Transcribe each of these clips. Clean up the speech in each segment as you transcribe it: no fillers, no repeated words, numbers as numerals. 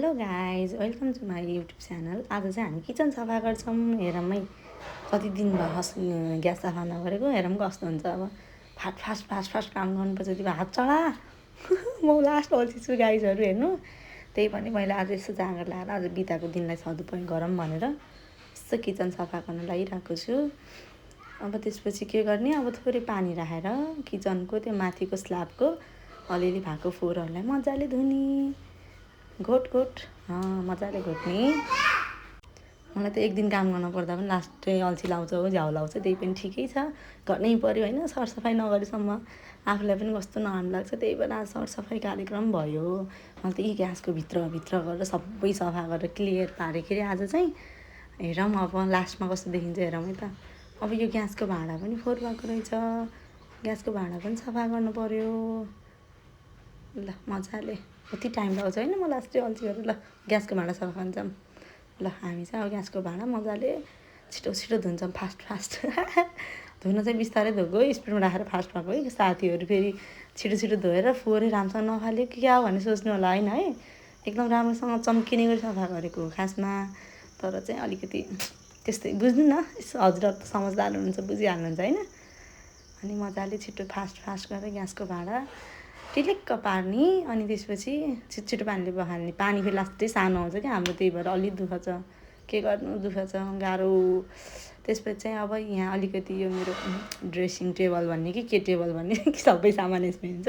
Hello guys welcome to my YouTube channel. आज चाहिँ हामी किचन सफा गर्छौँ। हेरौँ है कति दिन भयो ग्यास सफा नगरेको। हेरौँ कस्तो हुन्छ। अब फास्ट काम गर्नुपर्छ। त्यो हात चढा म लास्ट अल्छी छु गाइजहरू हेर्नु। त्यही पनि मैले आज यसो जाँगर लाएर आज बिताको दिनलाई सदुपयोग गरौँ भनेर यसो किचन सफा गर्न लागिरहेको छु। अब त्यसपछि के गर्ने, अब थोरै पानी राखेर किचनको त्यो माथिको स्ल्याबको अलिअलि भएको फोहोरहरूलाई मजाले धुने, घोट मजाले घोट्ने। मलाई त एक दिन काम गर्न पर्दा पनि लास्टै अल्छी लाउँछ हो, झ्याउ लाउँछ। त्यही पनि ठिकै छ, गर्नै पऱ्यो होइन। सरसफाइ नगरेसम्म आफूलाई पनि कस्तो नराम्रो लाग्छ। त्यही भएर आज सरसफाइ कार्यक्रम भयो। मैले त यी ग्यासको भित्र गरेर सबै सफा गरेर क्लियर पारेँ आज चाहिँ। हेरौँ अब लास्टमा कस्तो देखिन्छ हेरौँ है त। अब यो ग्यासको भाँडा पनि फोहोर भएको रहेछ। ग्यासको भाँडा पनि सफा गर्नु पऱ्यो। ल मजाले कति टाइम लाग्छ होइन। म लास्टै अल्छी गरेर ल ग्यासको भाँडा सफा गर्न जाऊँ। ल हामी चाहिँ अब ग्यासको भाँडा मजाले छिटो धुन्छौँ, फास्ट धुन चाहिँ बिस्तारै धोएको, स्पिडमा राखेर फास्ट भएको है। साथीहरू फेरि छिटो धोएर फोहोरै राम्रोसँग नफाल्यो कि क्या भन्ने सोच्नु होला होइन है। एकदम राम्रोसँग चम्किने गरी सफा गरेको खासमा। तर चाहिँ अलिकति त्यस्तै बुझ्नु न, हजुरहरू त समझदार हुनुहुन्छ, बुझिहाल्नुहुन्छ होइन। अनि मजाले छिटो फास्ट गरेर ग्यासको भाँडा टिलिक्क पार्ने। अनि त्यसपछि छिटो पानीले बहाल्ने। पानी फेरि लास्टै सानो आउँछ क्या हाम्रो, त्यही भएर अलिक दुःख छ। के गर्नु, दुःख छ, गाह्रो। त्यसपछि चाहिँ अब यहाँ अलिकति यो मेरो ड्रेसिङ टेबल भन्ने कि के टेबल भन्ने कि सबै सामान यसमा हुन्छ।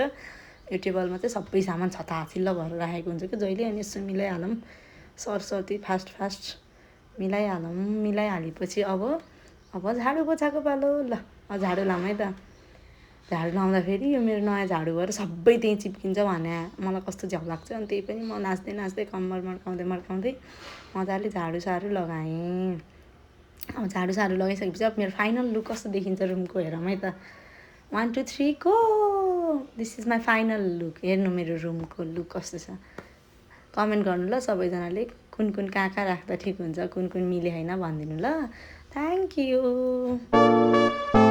यो टेबलमा चाहिँ सबै सामान छताछिल्ल भएर राखेको हुन्छ कि जहिले। अनि यसो मिलाइहालौँ, सरसर्ती फास्ट मिलाइहालेपछि अब झाडु पोछाको पालो। ल झाडु लाऊँ है त। झाडु लाउँदाखेरि यो मेरो नयाँ झाडु भएर सबै त्यहीँ चिप्किन्छ भने मलाई कस्तो झ्याउ लाग्छ। अनि त्यही पनि म नाच्दै कम्मर मर्काउँदै मजाले झाडु लगाएँ। अब झाडु लगाइसकेपछि अब मेरो फाइनल लुक कस्तो देखिन्छ रुमको हेरौँ है त। 1 2 3 go. This is my final look. हेर्नु मेरो रुमको लुक कस्तो छ। कमेन्ट गर्नु ल सबैजनाले, कुन कहाँ राख्दा ठिक हुन्छ, कुन मिले होइन भनिदिनु ल। Thank you.